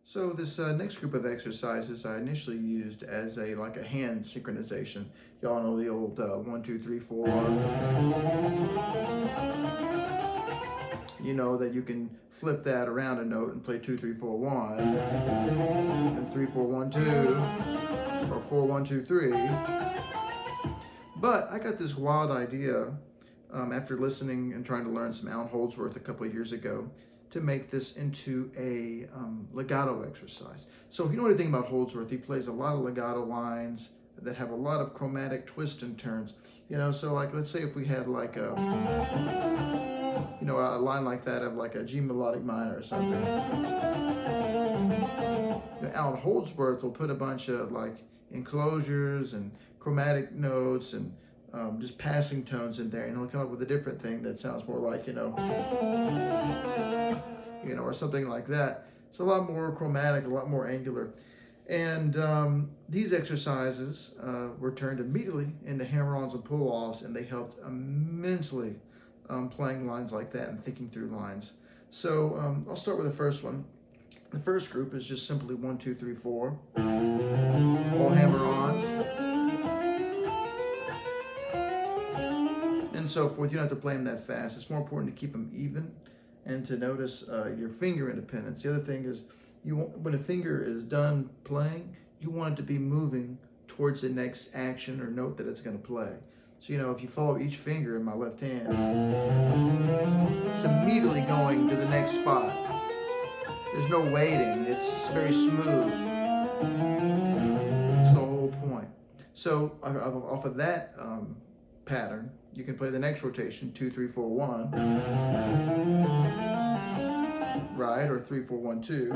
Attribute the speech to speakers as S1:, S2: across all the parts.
S1: So this next group of exercises I initially used as a like a hand synchronization. Y'all know the old 1, 2, 3, 4. You know that you can flip that around a note and play 2, 3, 4, 1, and 3, 4, 1, 2, or 4, 1, 2, 3. But I got this wild idea after listening and trying to learn some Alan Holdsworth a couple of years ago to make this into a legato exercise. So if you know anything about Holdsworth, he plays a lot of legato lines that have a lot of chromatic twists and turns. You know, so like let's say if we had like a a line like that of like a G melodic minor or something. Alan Holdsworth will put a bunch of like enclosures and chromatic notes and just passing tones in there, and he'll come up with a different thing that sounds more like or something like that. It's a lot more chromatic, a lot more angular. And these exercises were turned immediately into hammer-ons and pull-offs, and they helped immensely playing lines like that and thinking through lines. So I'll start with the first one. The first group is just simply 1, 2, 3, 4, all hammer-ons, and so forth. You don't have to play them that fast. It's more important to keep them even and to notice your finger independence. The other thing is, when a finger is done playing, you want it to be moving towards the next action or note that it's going to play. So, if you follow each finger in my left hand, it's immediately going to the next spot. There's no waiting. It's very smooth. It's the whole point. So, off of that pattern, you can play the next rotation, 2, 3, 4, 1, right, or 3, 4, 1, 2,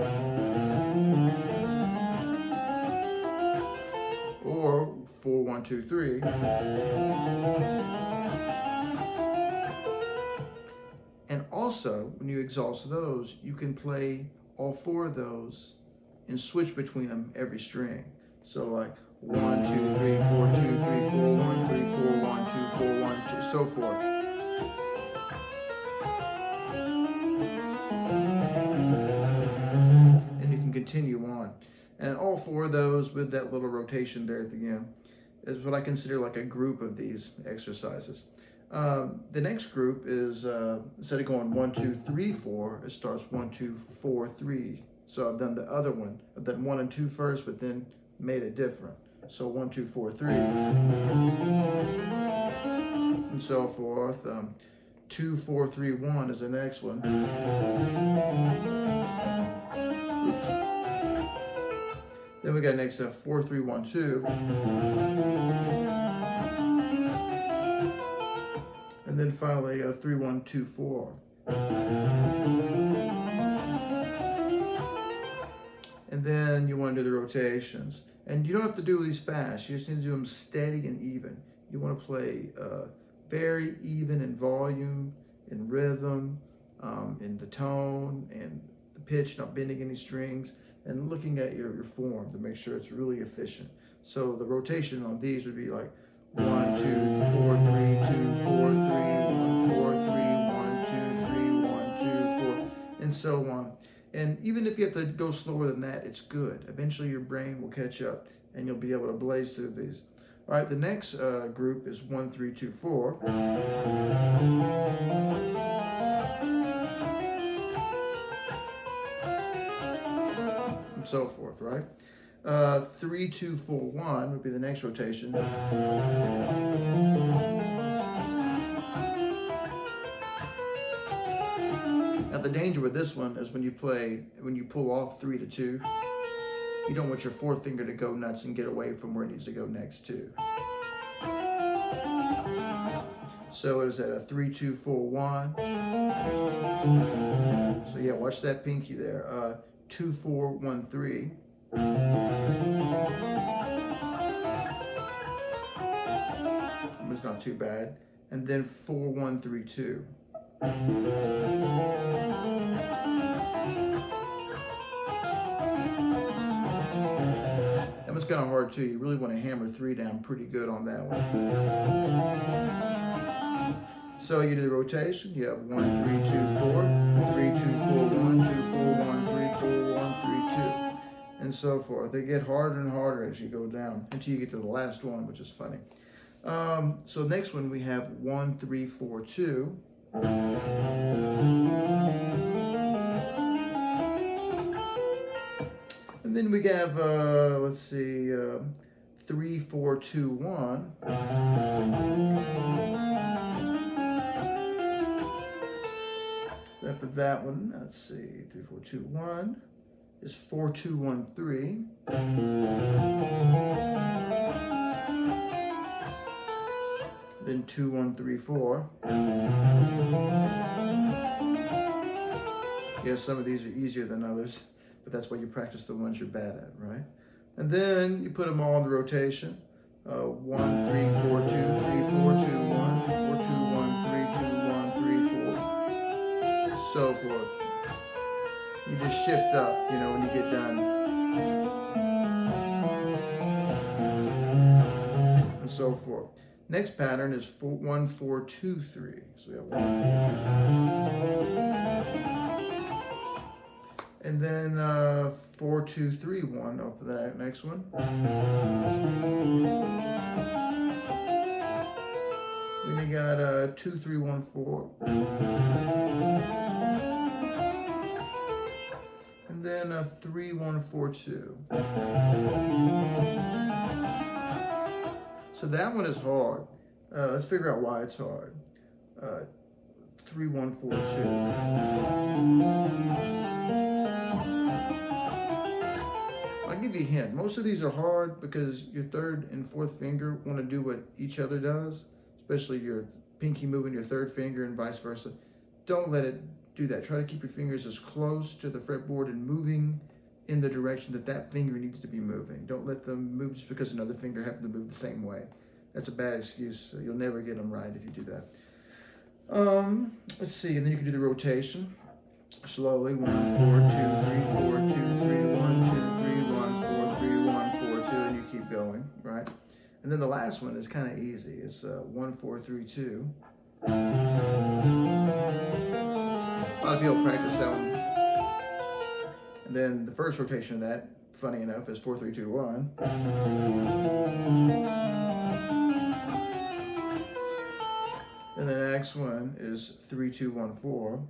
S1: or 4, 1, 2, 3. And also, when you exhaust those, you can play all 4 of those and switch between them every string. So like 1, 2, 3, 4, 2, 3, 4, 1, 3, 4, 1, 2, 4, 1, 2, so forth. And you can continue on. And all 4 of those with that little rotation there at the end is what I consider like a group of these exercises. The next group is, instead of going 1, 2, 3, 4, it starts 1, 2, 4, 3. So I've done the other one. I've done 1 and 2 first, but then made it different. So 1, 2, 4, 3, and so forth. 2, 4, 3, 1 is the next one. Oops. Then we got next 4, 3, 1, 2. And then finally 3, 1, 2, 4. And then you want to do the rotations. And you don't have to do these fast. You just need to do them steady and even. You want to play very even in volume, in rhythm, in the tone, and the pitch, not bending any strings, and looking at your form to make sure it's really efficient. So the rotation on these would be like 1, 2, 4, 3, 2, 4, 3, 1, 4, 3, 1, 2, 3, 1, 2, 4, and so on. And even if you have to go slower than that, it's good. Eventually your brain will catch up and you'll be able to blaze through these. All right, the next group is 1, 3, 2, 4. And so forth, right? 3, 2, 4, 1 would be the next rotation. Now the danger with this one is when you pull off 3 to 2, you don't want your 4th finger to go nuts and get away from where it needs to go next too. So it is at a 3, 2, 4, 1. So yeah, watch that pinky there. 2, 4, 1, 3. It's not too bad. And then 4, 1, 3, 2. That one's kind of hard too. You really want to hammer 3 down pretty good on that one. So you do the rotation. You have 1, 3, 2, 4, 3, 2, 4, 1, 2, 4, 1, 3, 4, 1, 3, 2. and so forth. They get harder and harder as you go down until you get to the last one, which is funny. So next one we have 1, 3, 4, 2. And then we have, let's see, 3, 4, 2, 1. After that one, let's see, 3, 4, 2, 1 is 4, 2, 1, 3. Then 2, 1, 3, 4. Yes, some of these are easier than others, but that's why you practice the ones you're bad at, right? And then you put them all in the rotation. 1, 3, 4, 2, 3, 4, 2, 1, 4, 2, 1, 3, 2, 1, 3, 4. So forth. You just shift up, you know, when you get done. And so forth. Next pattern is 1, 4, 2, 3. So we have 1, 4, 2. And then 4, 2, 3, 1 off of that next one. Then you got 2, 3, 1, 4. And then 3, 1, 4, 2. So that one is hard. Let's figure out why it's hard. 3, 1, 4, 2. I'll give you a hint. Most of these are hard because your third and fourth finger want to do what each other does, especially your pinky moving your third finger and vice versa. Don't let it do that. Try to keep your fingers as close to the fretboard and moving in the direction that that finger needs to be moving. Don't let them move just because another finger happens to move the same way. That's a bad excuse. You'll never get them right if you do that. Let's see, and then you can do the rotation slowly. 1, 4, 2, 3, 4, 2, 3, 1, 2, 3, 1, 4, 3, 1, 4, 2, and you keep going, right? And then the last one is kind of easy. It's 1, 4, 3, 2. A lot of people practice that one. And then the first rotation of that, funny enough, is 4, 3, 2, 1. And the next one is 3, 2, 1, 4.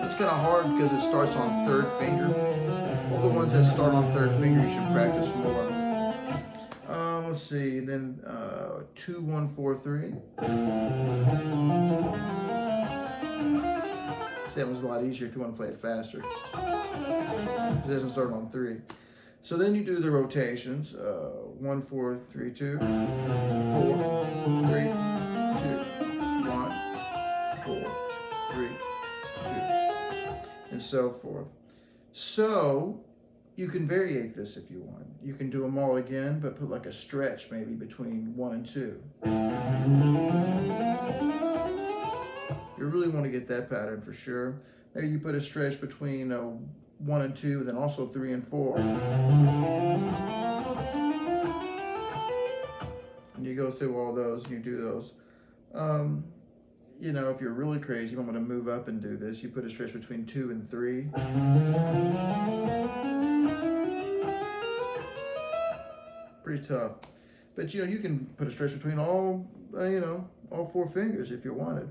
S1: It's kind of hard because it starts on third finger. All the ones that start on third finger, you should practice more. Let's see, then 2, 1, 4, 3. See, that one's a lot easier if you want to play it faster, because it doesn't start on 3. So then you do the rotations, 1, 4, 3, 2, 4, 3, 2, 1, 4, 3, 2, and so forth. So you can variate this if you want. You can do them all again, but put like a stretch maybe between 1 and 2. You really want to get that pattern for sure. Maybe you put a stretch between 1 and 2, then also 3 and 4. And you go through all those and you do those. You know, if you're really crazy, you want me to move up and do this, you put a stretch between 2 and 3. Pretty tough. But you know, you can put a stretch between all, you know, all 4 fingers if you wanted.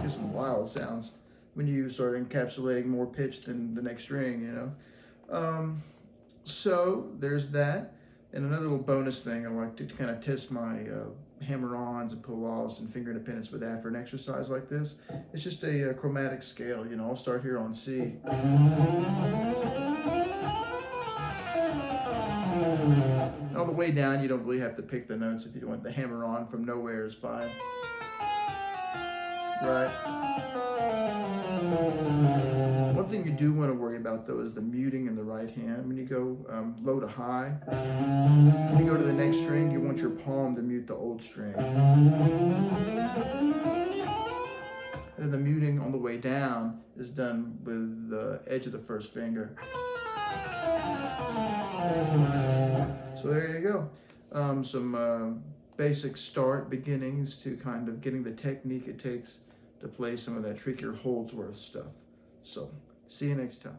S1: Get some wild sounds when you start encapsulating more pitch than the next string, you know. So there's that. And another little bonus thing, I like to kind of test my hammer-ons and pull-offs and finger independence with that for an exercise like this. It's just a chromatic scale, you know. I'll start here on C. And on the way down, you don't really have to pick the notes. If you want the hammer-on from nowhere is fine. Right? One thing you do want to worry about though is the muting in the right hand. When you go low to high, when you go to the next string, you want your palm to mute the old string. And then the muting on the way down is done with the edge of the first finger. So there you go. some basic beginnings to kind of getting the technique it takes to play some of that trickier Holdsworth stuff. So, see you next time.